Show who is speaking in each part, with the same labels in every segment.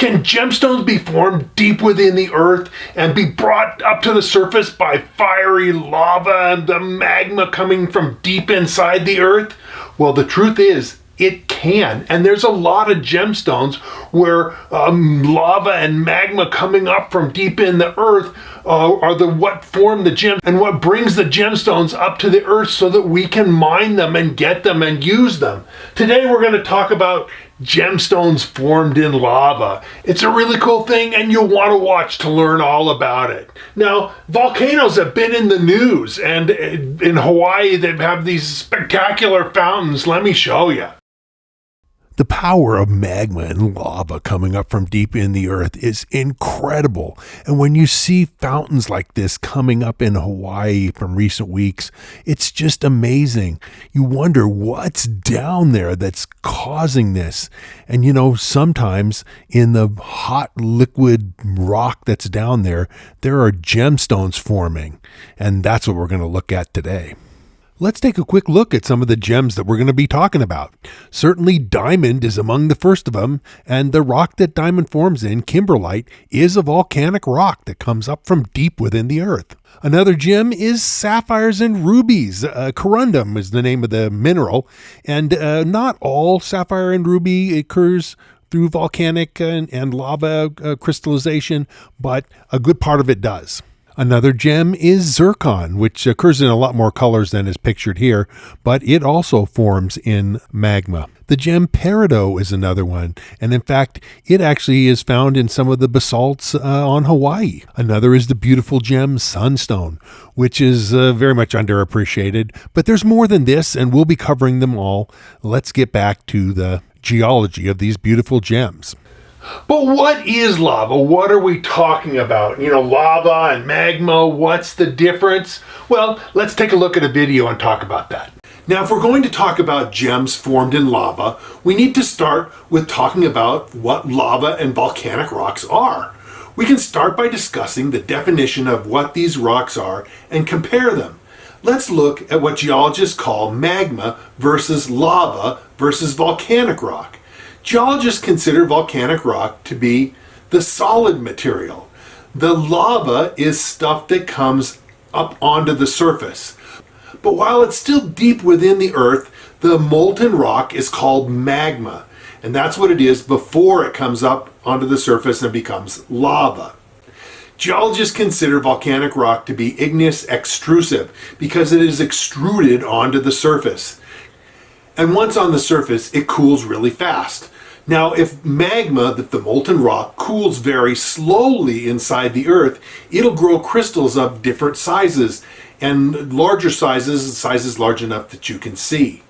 Speaker 1: Can gemstones be formed deep within the earth and be brought up to the surface by fiery lava and the magma coming from deep inside the earth? Well, the truth is, it can, and there's a lot of gemstones where lava and magma coming up from deep in the earth are what form the gem and what brings the gemstones up to the earth so that we can mine them and get them and use them. Today we're going to talk about gemstones formed in lava. It's a really cool thing, and you'll want to watch to learn all about it. Now, volcanoes have been in the news, and in Hawaii they have these spectacular fountains. Let me show you.
Speaker 2: The power of magma and lava coming up from deep in the earth is incredible. And when you see fountains like this coming up in Hawaii from recent weeks, it's just amazing. You wonder what's down there that's causing this. And sometimes in the hot liquid rock that's down there, there are gemstones forming. And that's what we're going to look at today. Let's take a quick look at some of the gems that we're going to be talking about. Certainly diamond is among the first of them, and the rock that diamond forms in, kimberlite, is a volcanic rock that comes up from deep within the earth. Another gem is sapphires and rubies. Corundum is the name of the mineral, and not all sapphire and ruby occurs through volcanic and lava crystallization, but a good part of it does. Another gem is zircon, which occurs in a lot more colors than is pictured here, but it also forms in magma. The gem Peridot is another one, and in fact, it actually is found in some of the basalts on Hawaii. Another is the beautiful gem sunstone, which is very much underappreciated, but there's more than this, and we'll be covering them all. Let's get back to the geology of these beautiful gems.
Speaker 1: But what is lava? What are we talking about? Lava and magma, what's the difference? Well, let's take a look at a video and talk about that. Now, if we're going to talk about gems formed in lava, we need to start with talking about what lava and volcanic rocks are. We can start by discussing the definition of what these rocks are and compare them. Let's look at what geologists call magma versus lava versus volcanic rock. Geologists consider volcanic rock to be the solid material. The lava is stuff that comes up onto the surface. But while it's still deep within the earth, the molten rock is called magma. And that's what it is before it comes up onto the surface and becomes lava. Geologists consider volcanic rock to be igneous extrusive because it is extruded onto the surface. And once on the surface, it cools really fast. Now, if magma, the molten rock, cools very slowly inside the earth, it'll grow crystals of different sizes, and larger sizes large enough that you can see.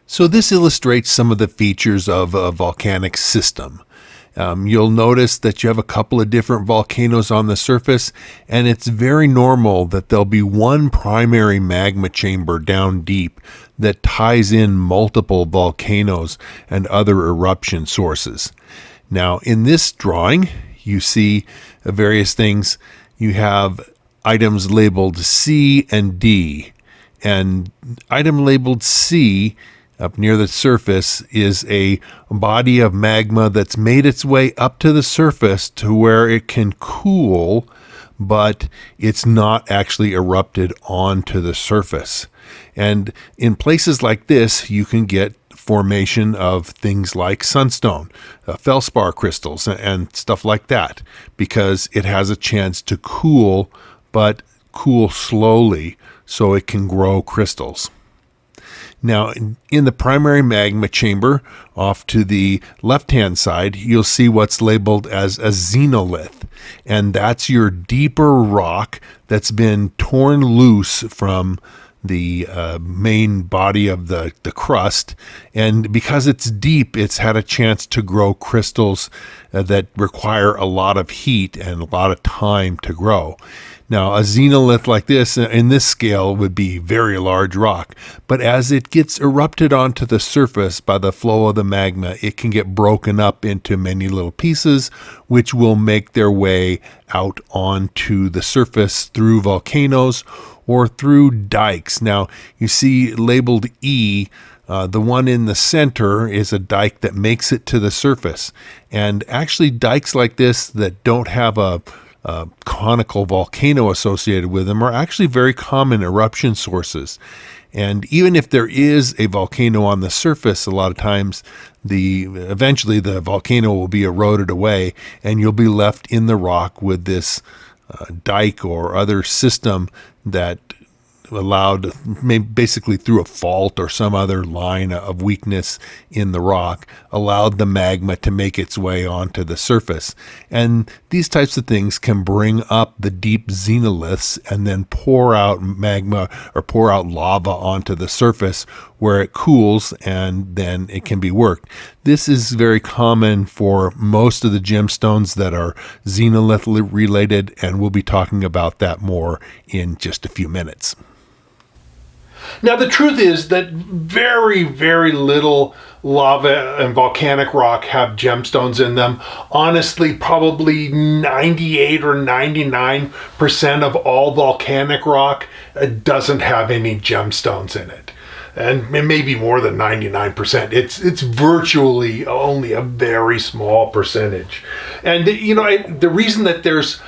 Speaker 2: So this illustrates some of the features of a volcanic system. You'll notice that you have a couple of different volcanoes on the surface, and it's very normal that there'll be one primary magma chamber down deep that ties in multiple volcanoes and other eruption sources. Now, in this drawing, you see various things. You have items labeled C and D, and item labeled C up near the surface is a body of magma that's made its way up to the surface to where it can cool, but it's not actually erupted onto the surface. And in places like this, you can get formation of things like sunstone, feldspar crystals, and stuff like that, because it has a chance to cool, but cool slowly so it can grow crystals. Now, in the primary magma chamber, off to the left-hand side, you'll see what's labeled as a xenolith, and that's your deeper rock that's been torn loose from the main body of the crust, and because it's deep, it's had a chance to grow crystals that require a lot of heat and a lot of time to grow. Now, a xenolith like this, in this scale, would be very large rock. But as it gets erupted onto the surface by the flow of the magma, it can get broken up into many little pieces, which will make their way out onto the surface through volcanoes or through dikes. Now, you see labeled E. The one in the center is a dike that makes it to the surface. And actually, dikes like this that don't have a conical volcano associated with them are actually very common eruption sources. And even if there is a volcano on the surface, a lot of times eventually the volcano will be eroded away and you'll be left in the rock with this dike or other system that allowed, maybe basically through a fault or some other line of weakness in the rock, allowed the magma to make its way onto the surface. And these types of things can bring up the deep xenoliths and then pour out magma or pour out lava onto the surface where it cools and then it can be worked. This is very common for most of the gemstones that are xenolith related, and we'll be talking about that more in just a few minutes.
Speaker 1: Now, the truth is that very, very little lava and volcanic rock have gemstones in them. Honestly, probably 98 or 99% of all volcanic rock doesn't have any gemstones in it. And maybe more than 99%. It's virtually only a very small percentage. And the reason that there's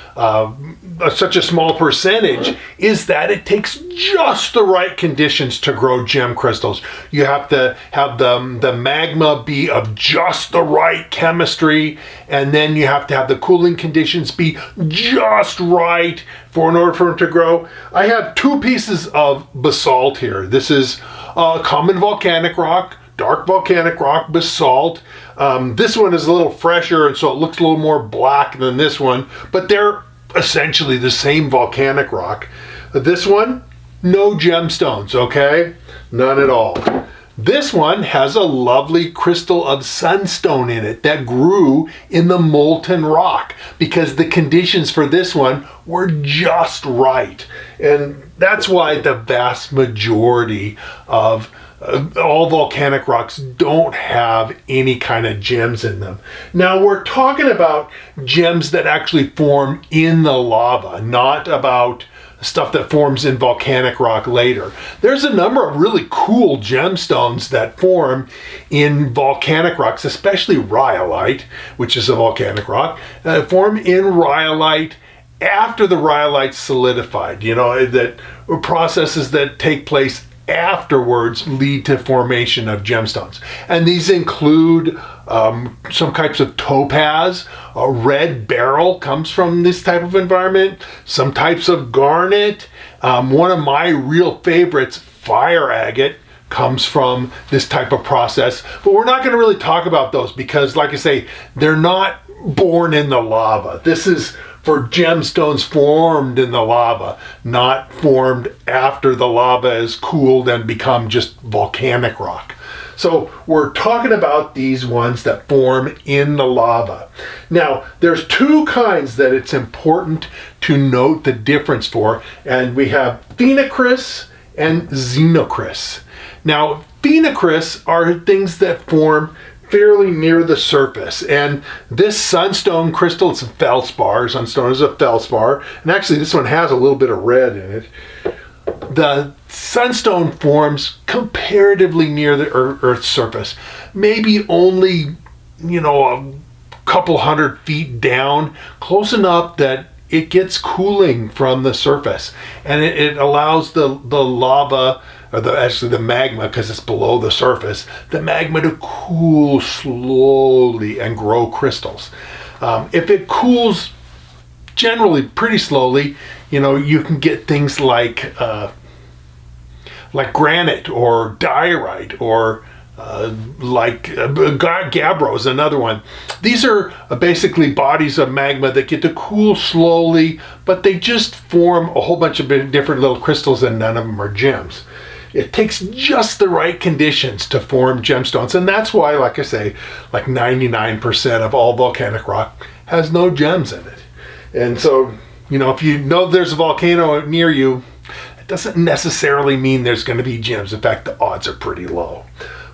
Speaker 1: such a small percentage is that it takes just the right conditions to grow gem crystals. You have to have the magma be of just the right chemistry, and then you have to have the cooling conditions be just right in order for it to grow. I have two pieces of basalt here. This is common volcanic rock, dark volcanic rock, basalt. This one is a little fresher, and so it looks a little more black than this one, but they're essentially the same volcanic rock. This one, no gemstones, okay? None at all. This one has a lovely crystal of sunstone in it that grew in the molten rock because the conditions for this one were just right. And that's why the vast majority of all volcanic rocks don't have any kind of gems in them. Now, we're talking about gems that actually form in the lava, not about stuff that forms in volcanic rock later. There's a number of really cool gemstones that form in volcanic rocks, especially rhyolite, which is a volcanic rock, form in rhyolite after the rhyolite's solidified. That processes that take place afterwards lead to formation of gemstones. And these include some types of topaz. A red beryl comes from this type of environment. Some types of garnet. One of my real favorites, fire agate, comes from this type of process. But we're not going to really talk about those because, like I say, they're not born in the lava. This is for gemstones formed in the lava, not formed after the lava is cooled and become just volcanic rock. So we're talking about these ones that form in the lava. Now, there's two kinds that it's important to note the difference for, and we have phenocrysts and xenocrysts. Now, phenocrysts are things that form fairly near the surface, and this sunstone crystal, it's a feldspar. Sunstone is a feldspar, and actually this one has a little bit of red in it. The sunstone forms comparatively near the Earth's surface, maybe only a couple 100 feet down, close enough that it gets cooling from the surface, and it allows the lava, or the magma, because it's below the surface, the magma to cool slowly and grow crystals. If it cools generally pretty slowly, you can get things like granite or diorite, or gabbro is another one. These are basically bodies of magma that get to cool slowly, but they just form a whole bunch of different little crystals, and none of them are gems. It takes just the right conditions to form gemstones, and that's why, like I say, 99% of all volcanic rock has no gems in it. And so, if you know there's a volcano near you, it doesn't necessarily mean there's going to be gems. In fact, the odds are pretty low.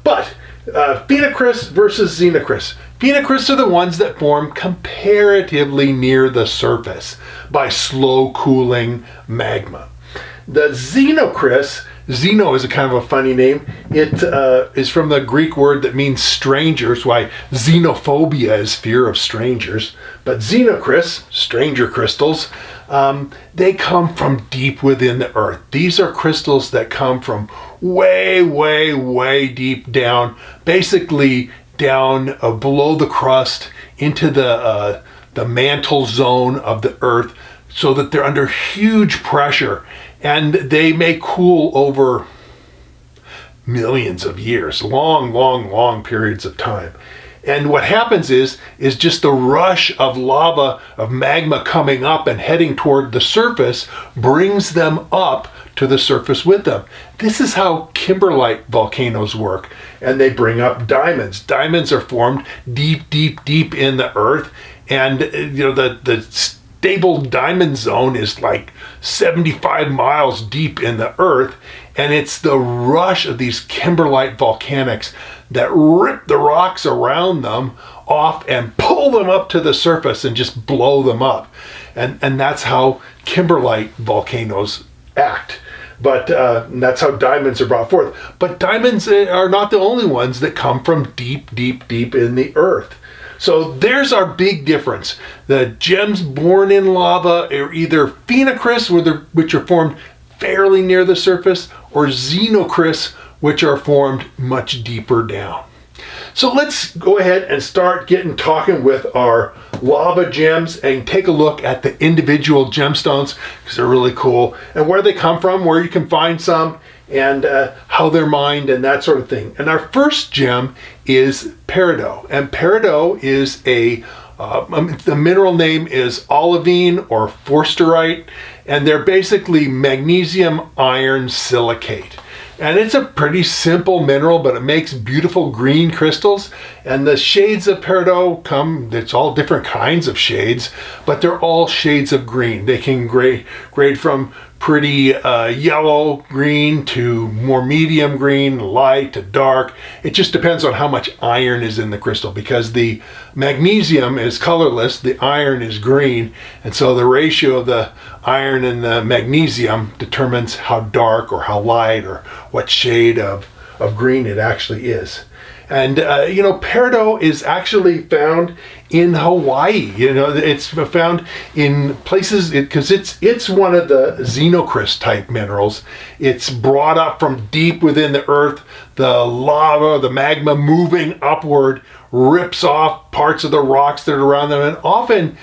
Speaker 1: But phenocrysts versus xenocrysts. Phenocrysts are the ones that form comparatively near the surface by slow cooling magma. The xenocrysts, xeno is a kind of a funny name. It is from the Greek word that means strangers, why xenophobia is fear of strangers. But xenocrysts, stranger crystals, they come from deep within the earth. These are crystals that come from way, way, way deep down, basically down below the crust into the mantle zone of the earth, so that they're under huge pressure, and they may cool over millions of years, long, long, long periods of time. And what happens is just the rush of lava, of magma coming up and heading toward the surface brings them up to the surface with them. This is how kimberlite volcanoes work, and they bring up diamonds. Diamonds are formed deep, deep, deep in the earth, and the stable diamond zone is like 75 miles deep in the earth, and it's the rush of these kimberlite volcanics that rip the rocks around them off and pull them up to the surface and just blow them up. And that's how kimberlite volcanoes act. But that's how diamonds are brought forth. But diamonds are not the only ones that come from deep, deep, deep in the earth. So there's our big difference. The gems born in lava are either phenocrysts, which are formed fairly near the surface, or xenocrysts, which are formed much deeper down. So let's go ahead and start talking with our lava gems and take a look at the individual gemstones, because they're really cool, and where they come from, where you can find some, and how they're mined and that sort of thing. And our first gem is Peridot, and Peridot is the mineral name is olivine or forsterite, and they're basically magnesium iron silicate. And it's a pretty simple mineral, but it makes beautiful green crystals. And the shades of Peridot it's all different kinds of shades, but they're all shades of green. They can grade from pretty yellow green to more medium green, light to dark. It just depends on how much iron is in the crystal, because the magnesium is colorless, the iron is green, and so the ratio of the iron and the magnesium determines how dark or how light or what shade of green it actually is. And Peridot is actually found in Hawaii. It's found in places because it's one of the xenocryst type minerals. It's brought up from deep within the earth. The lava, the magma moving upward rips off parts of the rocks that are around them. And often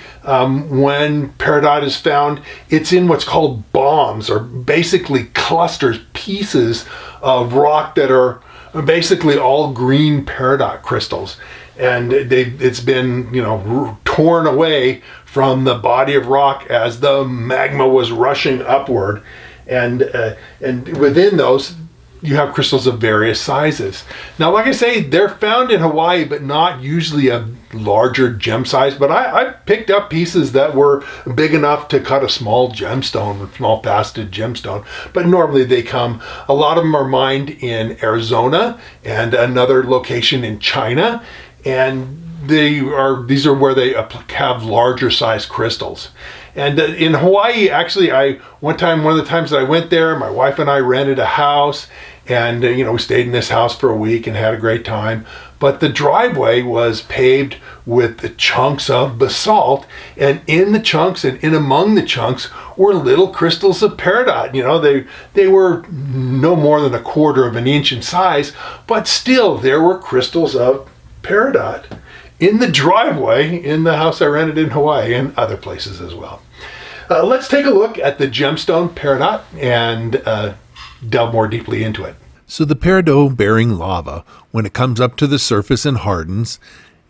Speaker 1: when Peridot is found, it's in what's called bombs, or basically clusters, pieces of rock that are basically all green Peridot crystals. And it's been torn away from the body of rock as the magma was rushing upward, and within those you have crystals of various sizes. Now, like I say, they're found in Hawaii, but not usually a larger gem size. But I picked up pieces that were big enough to cut a small gemstone, a small faceted gemstone. But normally a lot of them are mined in Arizona and another location in China. And these are where they have larger size crystals. And in Hawaii, actually, one of the times that I went there, my wife and I rented a house, and we stayed in this house for a week and had a great time. But the driveway was paved with the chunks of basalt, and in the chunks and in among the chunks were little crystals of Peridot. They were no more than 1/4 of an inch in size, but still there were crystals of Peridot in the driveway in the house I rented in Hawaii, and other places as well. Let's take a look at the gemstone Peridot and delve more deeply into it.
Speaker 2: So the Peridot-bearing lava, when it comes up to the surface and hardens,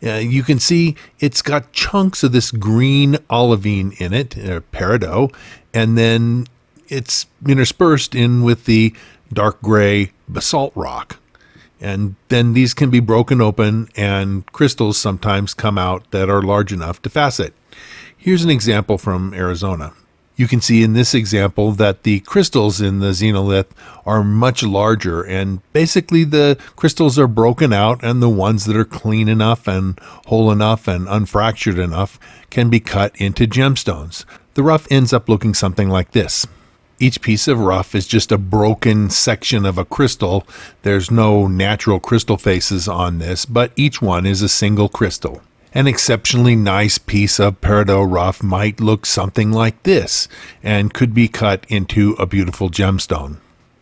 Speaker 2: you can see it's got chunks of this green olivine in it, Peridot, and then it's interspersed in with the dark gray basalt rock. And then these can be broken open, and crystals sometimes come out that are large enough to facet. Here's an example from Arizona. You can see in this example that the crystals in the xenolith are much larger, and basically the crystals are broken out, and the ones that are clean enough and whole enough and unfractured enough can be cut into gemstones. The rough ends up looking something like this. Each piece of rough is just a broken section of a crystal. There's no natural crystal faces on this, but each one is a single crystal. An exceptionally nice piece of Peridot rough might look something like this and could be cut into a beautiful gemstone.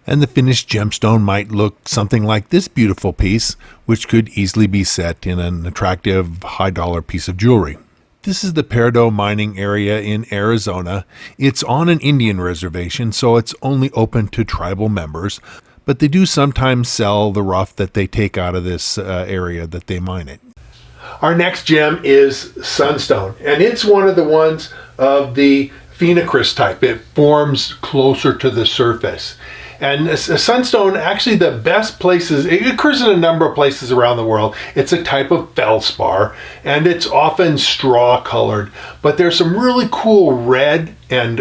Speaker 2: And the finished gemstone might look something like this beautiful piece, which could easily be set in an attractive high-dollar piece of jewelry. This is the Peridot mining area in Arizona. It's on an Indian reservation, so it's only open to tribal members, but they do sometimes sell the rough that they take out of this area that they mine it.
Speaker 1: Our next gem is sunstone, and it's one of the ones of the phenocryst type. It forms closer to the surface. And sunstone, actually the best places, it occurs in a number of places around the world. It's a type of feldspar, and it's often straw colored, but there's some really cool red and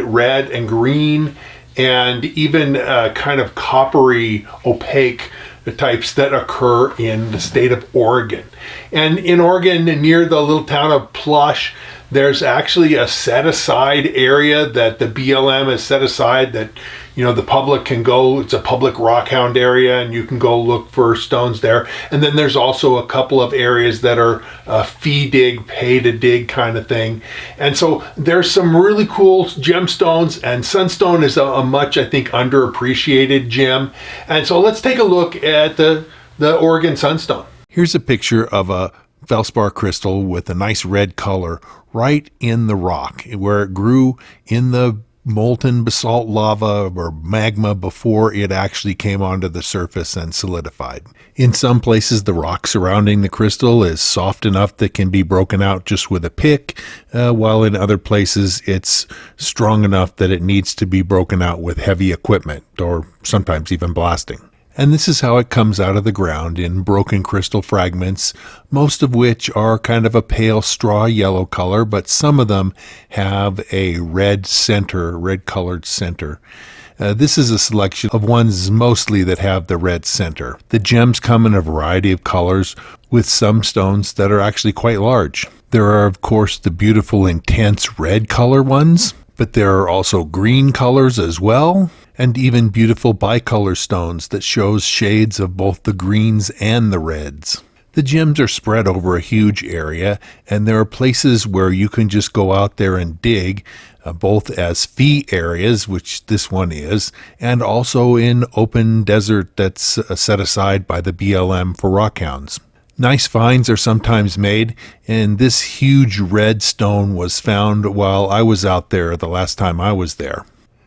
Speaker 1: green and even kind of coppery opaque types that occur in the state of Oregon. And in Oregon, near the little town of Plush, there's actually a set-aside area that the BLM has set aside that, you know, the public can go. It's a public rockhound area, and you can go look for stones there. And then there's also a couple of areas that are fee dig, pay to dig kind of thing. And so there's some really cool gemstones, and sunstone is a much, I think, underappreciated gem. And so let's take a look at the Oregon sunstone.
Speaker 2: Here's a picture of a feldspar crystal with a nice red color right in the rock where it grew in the molten basalt lava or magma before it actually came onto the surface and solidified. In some places, the rock surrounding the crystal is soft enough that can be broken out just with a pick, while in other places it's strong enough that it needs to be broken out with heavy equipment or sometimes even blasting. And this is how it comes out of the ground in broken crystal fragments, most of which are kind of a pale straw yellow color, but some of them have a red colored center. This is a selection of ones mostly that have the red center. The gems come in a variety of colors, with some stones that are actually quite large. There are, of course, the beautiful intense red color ones, but there are also green colors as well, and even beautiful bicolor stones that shows shades of both the greens and the reds. The gems are spread over a huge area, and there are places where you can just go out there and dig, both as fee areas, which this one is, and also in open desert that's set aside by the BLM for rockhounds. Nice finds are sometimes made, and this huge red stone was found while I was out there the last time I was there.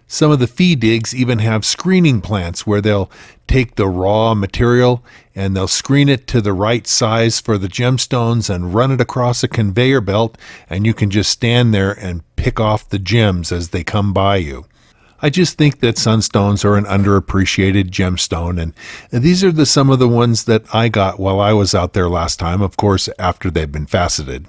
Speaker 2: Some of the fee digs even have screening plants where they'll take the raw material and they'll screen it to the right size for the gemstones and run it across a conveyor belt, and you can just stand there and pick off the gems as they come by you. I just think that sunstones are an underappreciated gemstone, and these are some of the ones that I got while I was out there last time, of course, after they've been faceted.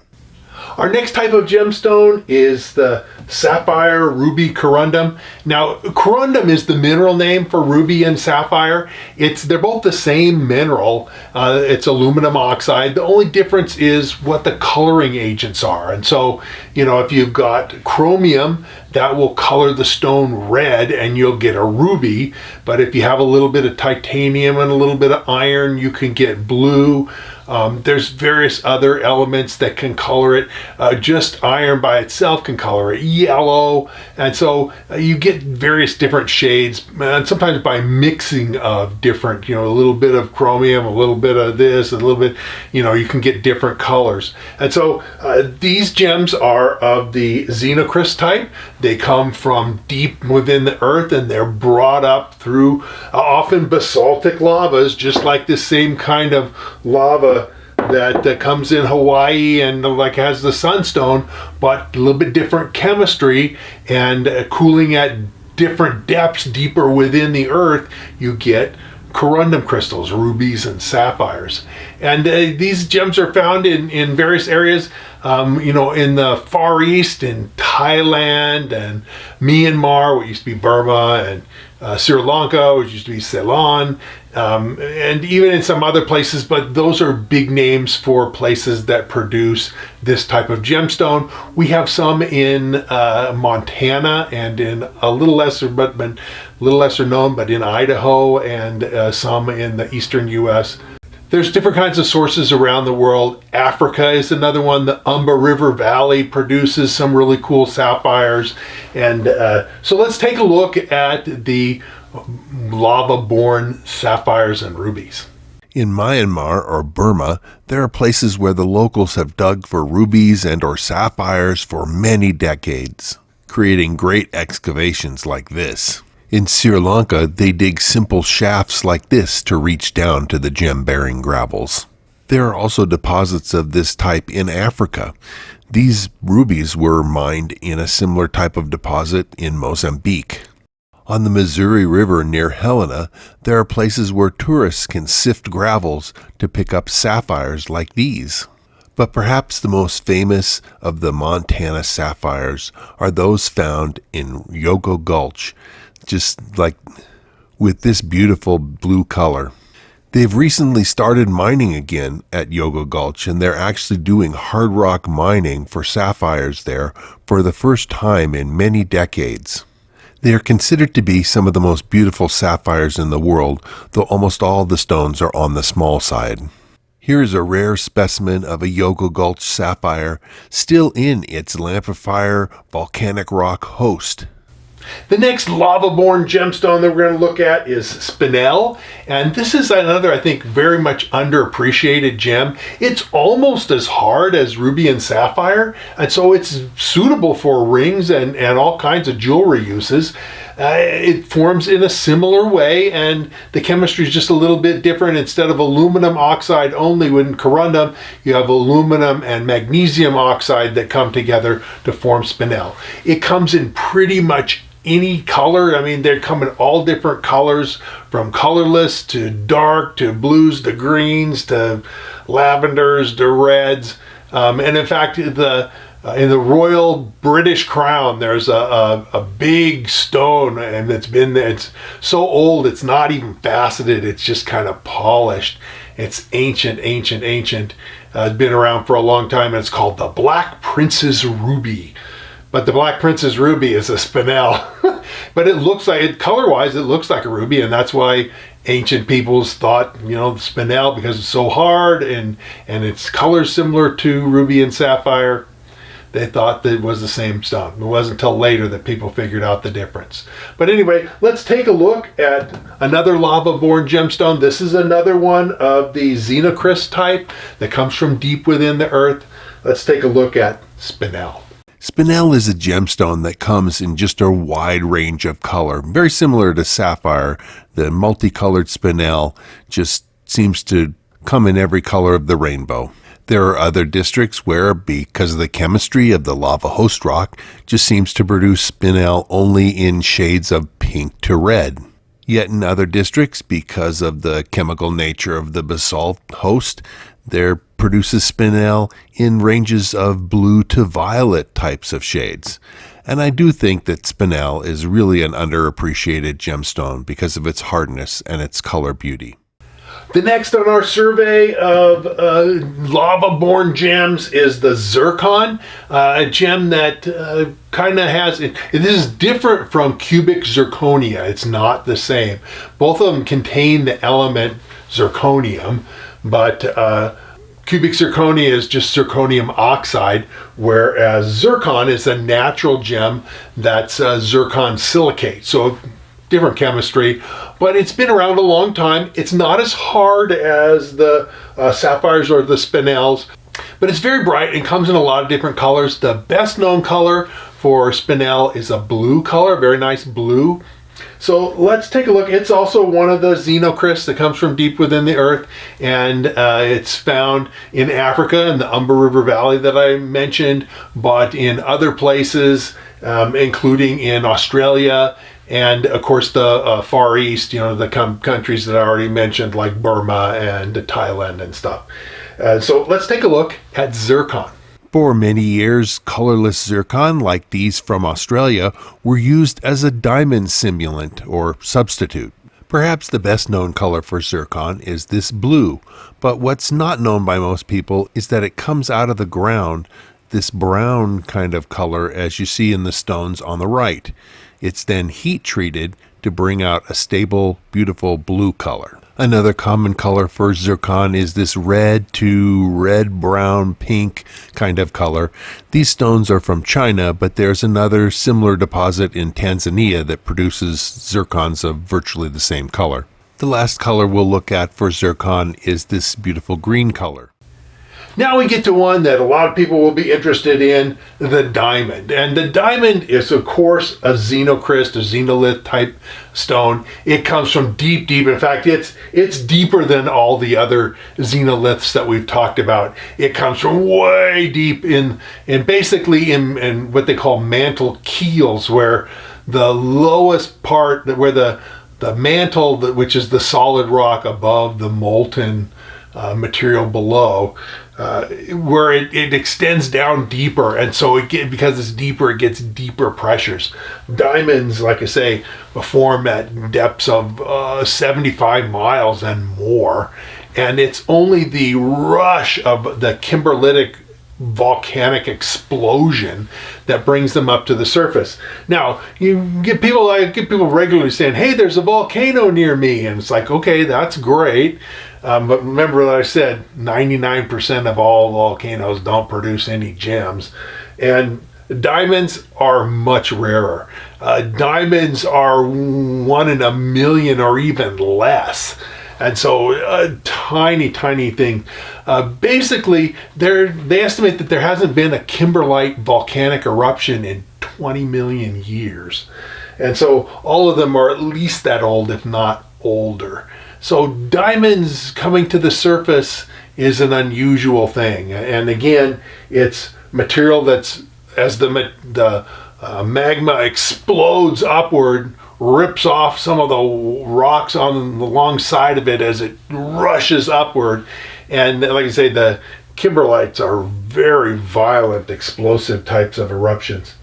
Speaker 1: Our next type of gemstone is the sapphire ruby corundum. Now, corundum is the mineral name for ruby and sapphire. They're both the same mineral. It's aluminum oxide. The only difference is what the coloring agents are. And so, you know, if you've got chromium, that will color the stone red and you'll get a ruby. But if you have a little bit of titanium and a little bit of iron, you can get blue. There's various other elements that can color it. Just iron by itself can color it yellow. And so you get various different shades, and sometimes by mixing of different, you know, a little bit of chromium, a little bit of this, a little bit, you know, you can get different colors. And so these gems are of the xenocryst type. They come from deep within the earth, and they're brought up through often basaltic lavas, just like this same kind of lava that comes in Hawaii and like has the sunstone, but a little bit different chemistry and cooling at different depths deeper within the earth, you get corundum crystals, rubies and sapphires. And these gems are found in various areas. in the Far East, in Thailand and Myanmar, what used to be Burma, and Sri Lanka, which used to be Ceylon, and even in some other places, but those are big names for places that produce this type of gemstone. We have some in Montana and in a little lesser known, but in Idaho, and some in the eastern U.S. There's different kinds of sources around the world. Africa is another one. The Umba River Valley produces some really cool sapphires. And so let's take a look at the lava-born sapphires and rubies.
Speaker 2: In Myanmar or Burma, there are places where the locals have dug for rubies and or sapphires for many decades, creating great excavations like this. In Sri Lanka, they dig simple shafts like this to reach down to the gem-bearing gravels. There are also deposits of this type in Africa. These rubies were mined in a similar type of deposit in Mozambique. On the Missouri River near Helena, there are places where tourists can sift gravels to pick up sapphires like these. But perhaps the most famous of the Montana sapphires are those found in Yogo Gulch, just like with this beautiful blue color. They've recently started mining again at Yogo Gulch, and they're actually doing hard rock mining for sapphires there for the first time in many decades. They are considered to be some of the most beautiful sapphires in the world, though almost all the stones are on the small side. Here is a rare specimen of a Yogo Gulch sapphire, still in its lampifier volcanic rock host.
Speaker 1: The next lava-born gemstone that we're going to look at is Spinel, and this is another, I think, very much underappreciated gem. It's almost as hard as ruby and sapphire, and so it's suitable for rings and all kinds of jewelry uses. It forms in a similar way, and the chemistry is just a little bit different. Instead of aluminum oxide only in corundum, you have aluminum and magnesium oxide that come together to form Spinel. It comes in pretty much any color. I mean, they come in all different colors, from colorless to dark to blues to greens to lavenders to reds. And in fact, in the Royal British Crown, there's a big stone, and it's so old it's not even faceted. It's just kind of polished. It's ancient. It's been around for a long time, and it's called the Black Prince's Ruby. But the Black Prince's Ruby is a Spinel. But it looks like, color-wise, it looks like a ruby, and that's why ancient peoples thought, Spinel, because it's so hard and its color similar to ruby and sapphire, they thought that it was the same stone. It wasn't until later that people figured out the difference. But anyway, let's take a look at another lava-born gemstone. This is another one of the xenocrys type that comes from deep within the earth. Let's take a look at Spinel.
Speaker 2: Spinel is a gemstone that comes in just a wide range of color, very similar to sapphire. The multicolored Spinel just seems to come in every color of the rainbow. There are other districts where, because of the chemistry of the lava host rock, just seems to produce Spinel only in shades of pink to red. Yet in other districts, because of the chemical nature of the basalt host, there produces Spinel in ranges of blue to violet types of shades. And I do think that Spinel is really an underappreciated gemstone because of its hardness and its color beauty.
Speaker 1: The next on our survey of lava-born gems is the zircon, a gem that kind of has, this is different from cubic zirconia. It's not the same. Both of them contain the element zirconium, but cubic zirconia is just zirconium oxide, whereas zircon is a natural gem that's zircon silicate. So different chemistry, but it's been around a long time. It's not as hard as the sapphires or the Spinels, but it's very bright and comes in a lot of different colors. The best known color for Spinel is a blue color, very nice blue. So let's take a look. It's also one of the xenocrys that comes from deep within the earth, and it's found in Africa in the Umba River Valley that I mentioned, but in other places, including in Australia, and of course the Far East, the countries that I already mentioned, like Burma and Thailand and stuff. So let's take a look at zircon.
Speaker 2: For many years, colorless zircon, like these from Australia, were used as a diamond simulant or substitute. Perhaps the best known color for zircon is this blue, but what's not known by most people is that it comes out of the ground this brown kind of color as you see in the stones on the right. It's then heat treated to bring out a stable, beautiful blue color. Another common color for zircon is this red to red-brown pink kind of color. These stones are from China, but there's another similar deposit in Tanzania that produces zircons of virtually the same color. The last color we'll look at for zircon is this beautiful green color.
Speaker 1: Now we get to one that a lot of people will be interested in, the diamond. And the diamond is, of course, a xenocrystal, a xenolith type stone. It comes from deep. In fact, it's deeper than all the other xenoliths that we've talked about. It comes from way deep in basically in what they call mantle keels, where the lowest part, where the mantle, which is the solid rock above the molten material below, where it extends down deeper, and so because it's deeper, it gets deeper pressures. Diamonds, like I say, form at depths of 75 miles and more, and it's only the rush of the kimberlitic volcanic explosion that brings them up to the surface. Now, I get people regularly saying, "Hey, there's a volcano near me," and it's like, okay, that's great. But remember that I said 99% of all volcanoes don't produce any gems. And diamonds are much rarer. Diamonds are 1 in a million or even less. And so a tiny thing. Basically, they estimate that there hasn't been a kimberlite volcanic eruption in 20 million years. And so all of them are at least that old, if not older. So diamonds coming to the surface is an unusual thing. And again, it's material that's, as the magma explodes upward, rips off some of the rocks on the long side of it as it rushes upward. And like I say, the kimberlites are very violent, explosive types of eruptions.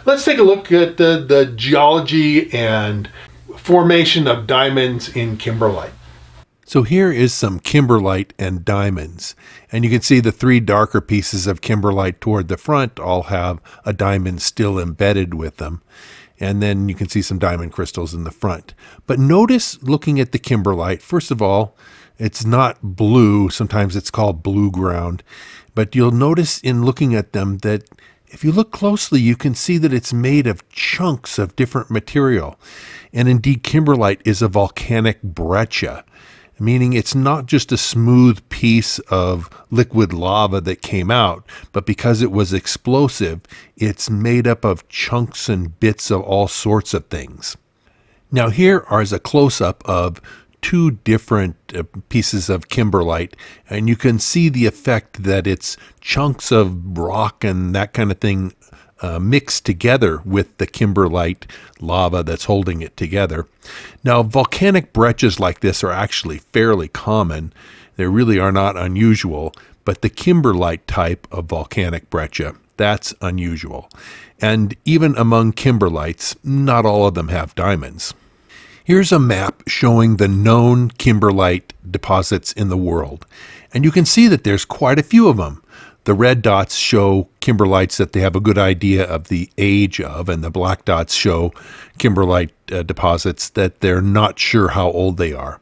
Speaker 1: Let's take a look at the geology and formation of diamonds in kimberlite.
Speaker 2: So here is some kimberlite and diamonds. And you can see the 3 darker pieces of kimberlite toward the front all have a diamond still embedded with them. And then you can see some diamond crystals in the front. But notice, looking at the kimberlite, first of all, it's not blue. Sometimes it's called blue ground. But you'll notice in looking at them that if you look closely, you can see that it's made of chunks of different material. And indeed, kimberlite is a volcanic breccia, meaning it's not just a smooth piece of liquid lava that came out, but because it was explosive, it's made up of chunks and bits of all sorts of things. Now here is a close-up of 2 different pieces of kimberlite, and you can see the effect that it's chunks of rock and that kind of thing mixed together with the kimberlite lava that's holding it together. Now, volcanic breccias like this are actually fairly common. They really are not unusual, but the kimberlite type of volcanic breccia, that's unusual. And even among kimberlites, not all of them have diamonds. Here's a map showing the known kimberlite deposits in the world, and you can see that there's quite a few of them. The red dots show kimberlites that they have a good idea of the age of, and the black dots show kimberlite deposits that they're not sure how old they are.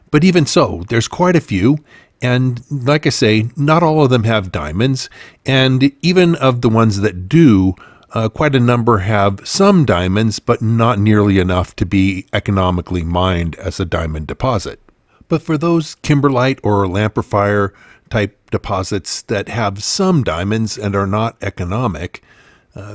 Speaker 2: But even so, there's quite a few, and like I say, not all of them have diamonds, and even of the ones that do, quite a number have some diamonds, but not nearly enough to be economically mined as a diamond deposit. But for those kimberlite or lamprifier type deposits that have some diamonds and are not economic,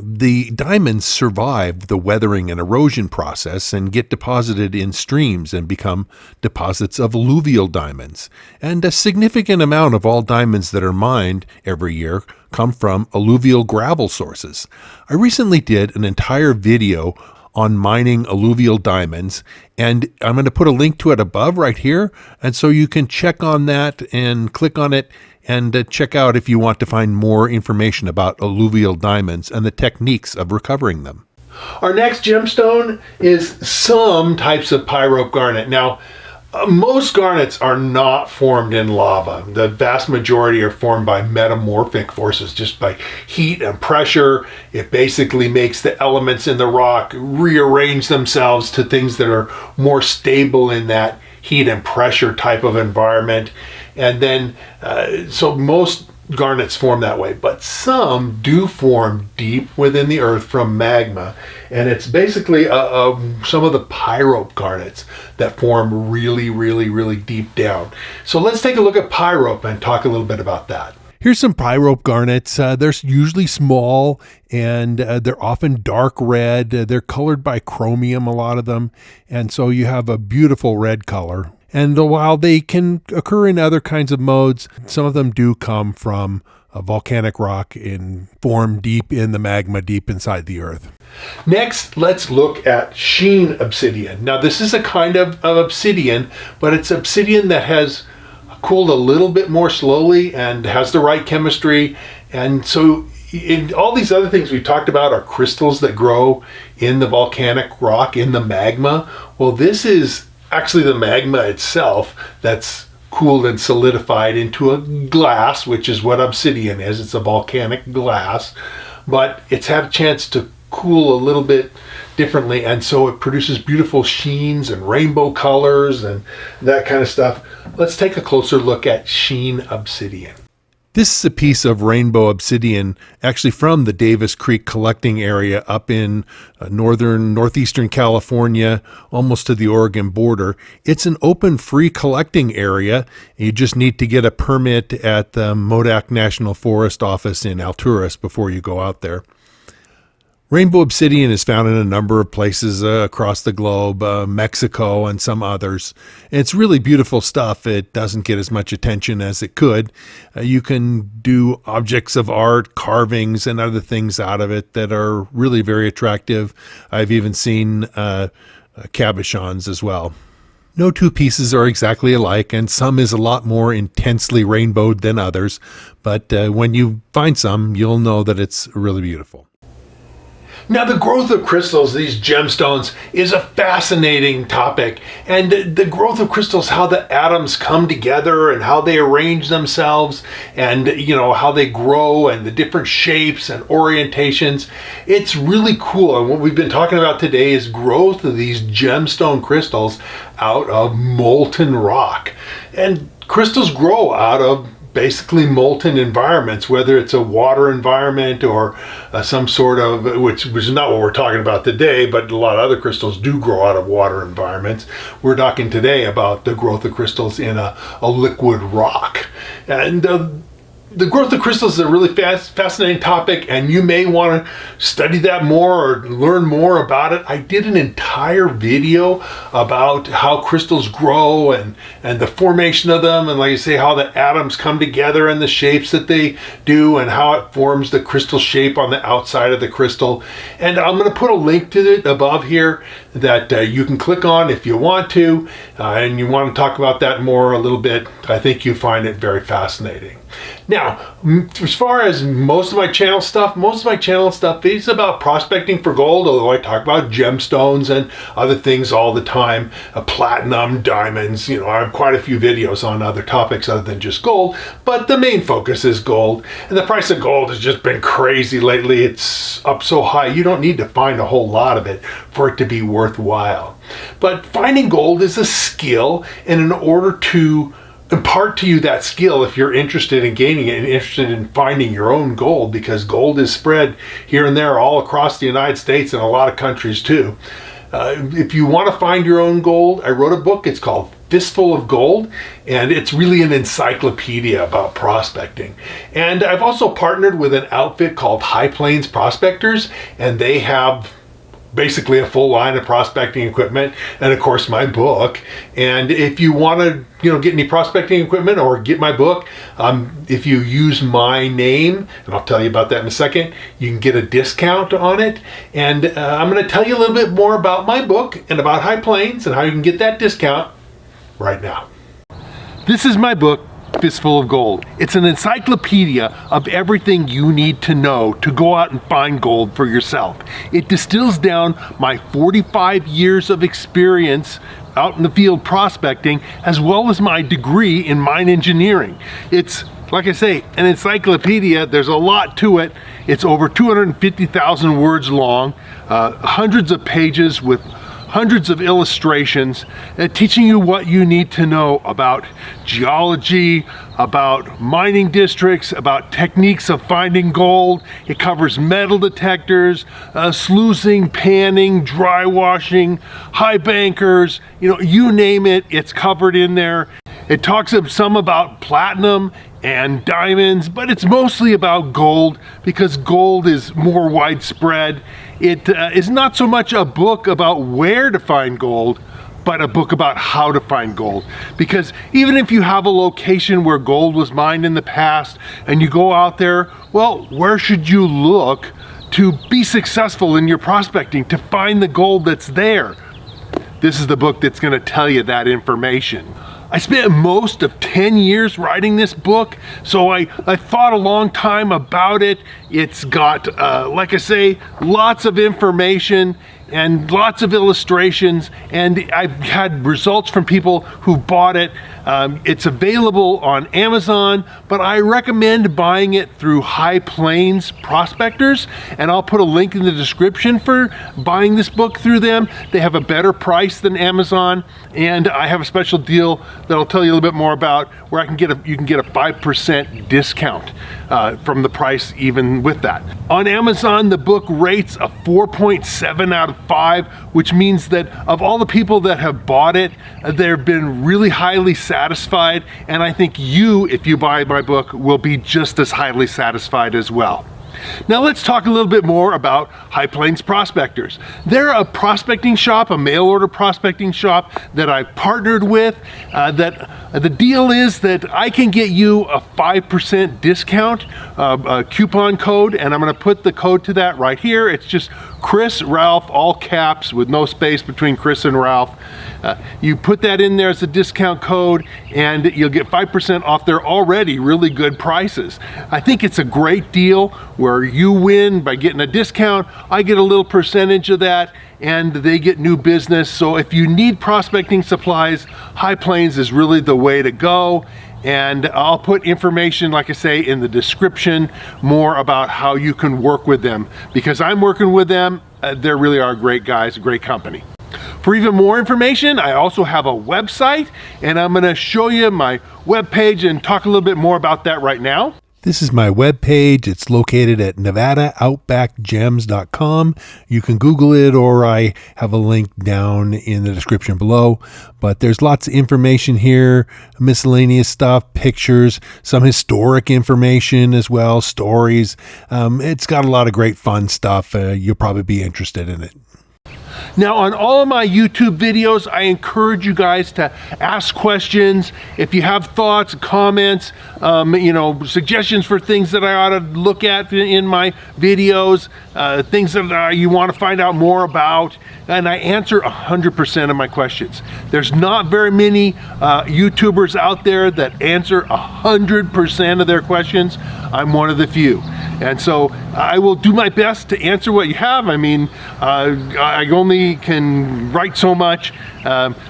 Speaker 2: the diamonds survive the weathering and erosion process and get deposited in streams and become deposits of alluvial diamonds. And a significant amount of all diamonds that are mined every year come from alluvial gravel sources. I recently did an entire video on mining alluvial diamonds. And I'm going to put a link to it above right here. And so you can check on that and click on it and check out if you want to find more information about alluvial diamonds and the techniques of recovering them.
Speaker 1: Our next gemstone is some types of pyrope garnet. Now, most garnets are not formed in lava. The vast majority are formed by metamorphic forces, just by heat and pressure. It basically makes the elements in the rock rearrange themselves to things that are more stable in that heat and pressure type of environment. And then, so most garnets form that way, but some do form deep within the earth from magma, and it's basically some of the pyrope garnets that form really deep down. So let's take a look at pyrope and talk a little bit about that.
Speaker 2: Here's some pyrope garnets. They're usually small, and they're often dark red. They're colored by chromium, a lot of them, and so you have a beautiful red color. And while they can occur in other kinds of modes, some of them do come from a volcanic rock in form deep in the magma, deep inside the earth.
Speaker 1: Next, let's look at Sheen obsidian. Now, this is a kind of obsidian, but it's obsidian that has cooled a little bit more slowly and has the right chemistry. And so in all these other things we talked about are crystals that grow in the volcanic rock, in the magma. Well, this is actually the magma itself that's cooled and solidified into a glass, which is what obsidian is. It's a volcanic glass, but it's had a chance to cool a little bit differently, and so it produces beautiful sheens and rainbow colors and that kind of stuff. Let's take a closer look at Sheen obsidian.
Speaker 2: This is a piece of rainbow obsidian actually from the Davis Creek collecting area up in northeastern California, almost to the Oregon border. It's an open, free collecting area. You just need to get a permit at the Modoc National Forest office in Alturas before you go out there. Rainbow obsidian is found in a number of places across the globe, Mexico and some others. It's really beautiful stuff. It doesn't get as much attention as it could. You can do objects of art, carvings, and other things out of it that are really very attractive. I've even seen cabochons as well. No two pieces are exactly alike, and some is a lot more intensely rainbowed than others. But when you find some, you'll know that it's really beautiful.
Speaker 1: Now, the growth of crystals, these gemstones, is a fascinating topic. And the growth of crystals, how the atoms come together and how they arrange themselves and, how they grow and the different shapes and orientations. It's really cool. And what we've been talking about today is growth of these gemstone crystals out of molten rock. And crystals grow out of basically molten environments, whether it's a water environment or some sort of, which is not what we're talking about today, but a lot of other crystals do grow out of water environments. We're talking today about the growth of crystals in a liquid rock. And the growth of crystals is a really fascinating topic, and you may want to study that more or learn more about it. I did an entire video about how crystals grow and the formation of them, and like I say, how the atoms come together and the shapes that they do and how it forms the crystal shape on the outside of the crystal. And I'm going to put a link to it above here that you can click on if you want to, and you want to talk about that more a little bit. I think you find it very fascinating. Now, as far as most of my channel stuff is about prospecting for gold, although I talk about gemstones and other things all the time, platinum, diamonds. I have quite a few videos on other topics other than just gold, but the main focus is gold. And the price of gold has just been crazy lately. It's up so high, you don't need to find a whole lot of it for it to be worthwhile. But finding gold is a skill, and in order to impart to you that skill, if you're interested in gaining it and interested in finding your own gold, because gold is spread here and there all across the United States and a lot of countries too. If you want to find your own gold, I wrote a book. It's called Fistful of Gold, and it's really an encyclopedia about prospecting. And I've also partnered with an outfit called High Plains Prospectors, and they have basically a full line of prospecting equipment, and of course my book. And if you want to get any prospecting equipment or get my book, if you use my name, and I'll tell you about that in a second, you can get a discount on it. And I'm going to tell you a little bit more about my book and about High Plains and how you can get that discount right now. This is my book, Fistful of Gold. It's an encyclopedia of everything you need to know to go out and find gold for yourself. It distills down my 45 years of experience out in the field prospecting, as well as my degree in mine engineering. It's, like I say, an encyclopedia. There's a lot to it. It's over 250,000 words long, hundreds of pages with hundreds of illustrations, teaching you what you need to know about geology, about mining districts, about techniques of finding gold. It covers metal detectors, sluicing, panning, dry washing, high bankers, you name it, it's covered in there. It talks some about platinum and diamonds, but it's mostly about gold because gold is more widespread. It is not so much a book about where to find gold, but a book about how to find gold. Because even if you have a location where gold was mined in the past and you go out there, well, where should you look to be successful in your prospecting, to find the gold that's there? This is the book that's going to tell you that information. I spent most of 10 years writing this book, so I thought a long time about it. It's got, like I say, lots of information and lots of illustrations, and I've had results from people who bought it. It's available on Amazon, but I recommend buying it through High Plains Prospectors, and I'll put a link in the description for buying this book through them. They have a better price than Amazon, and I have a special deal that I'll tell you a little bit more about, where you can get a 5% discount from the price even with that. On Amazon, the book rates a 4.7 out of 5, which means that of all the people that have bought it, they've been really highly satisfied, and I think you, if you buy my book, will be just as highly satisfied as well. Now let's talk a little bit more about High Plains Prospectors. They're a prospecting shop, a mail order prospecting shop that I've partnered with. The deal is that I can get you a 5% discount, a coupon code, and I'm going to put the code to that right here. It's just Chris Ralph, all caps with no space between Chris and Ralph. You put that in there as a discount code and you'll get 5% off their already really good prices. I think it's a great deal where you win by getting a discount, I get a little percentage of that, and they get new business. So if you need prospecting supplies, High Plains is really the way to go. And I'll put information, like I say, in the description more about how you can work with them, because I'm working with them. They really are great guys, a great company. For even more information, I also have a website, and I'm going to show you my webpage and talk a little bit more about that right now.
Speaker 2: This is my webpage. It's located at nevadaoutbackgems.com. You can Google it, or I have a link down in the description below. But there's lots of information here, miscellaneous stuff, pictures, some historic information as well, stories. It's got a lot of great fun stuff. You'll probably be interested in it.
Speaker 1: Now, on all of my YouTube videos, I encourage you guys to ask questions. If you have thoughts, comments, suggestions for things that I ought to look at in my videos, things that you want to find out more about, and I answer 100% of my questions. There's not very many YouTubers out there that answer 100% of their questions. I'm one of the few. And so I will do my best to answer what you have. I mean, I only can write so much.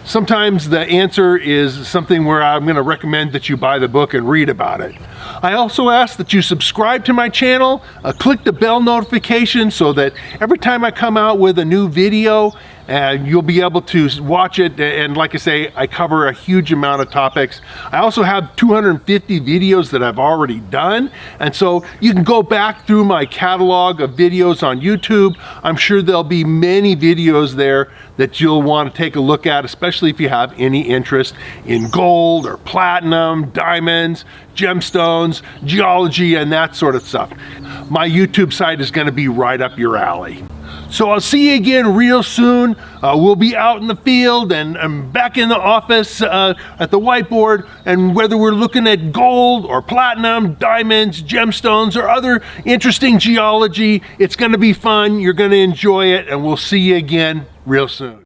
Speaker 1: Sometimes the answer is something where I'm going to recommend that you buy the book and read about it. I also ask that you subscribe to my channel, click the bell notification so that every time I come out with a new video, you'll be able to watch it. And like I say, I cover a huge amount of topics. I also have 250 videos that I've already done. And so you can go back through my catalog of videos on YouTube. I'm sure there'll be many videos there that you'll want to take a look at, especially if you have any interest in gold or platinum, diamonds, gemstones, geology, and that sort of stuff. My YouTube site is going to be right up your alley. So I'll see you again real soon. We'll be out in the field and back in the office at the whiteboard, and whether we're looking at gold or platinum, diamonds, gemstones, or other interesting geology, it's going to be fun. You're going to enjoy it, and we'll see you again real soon.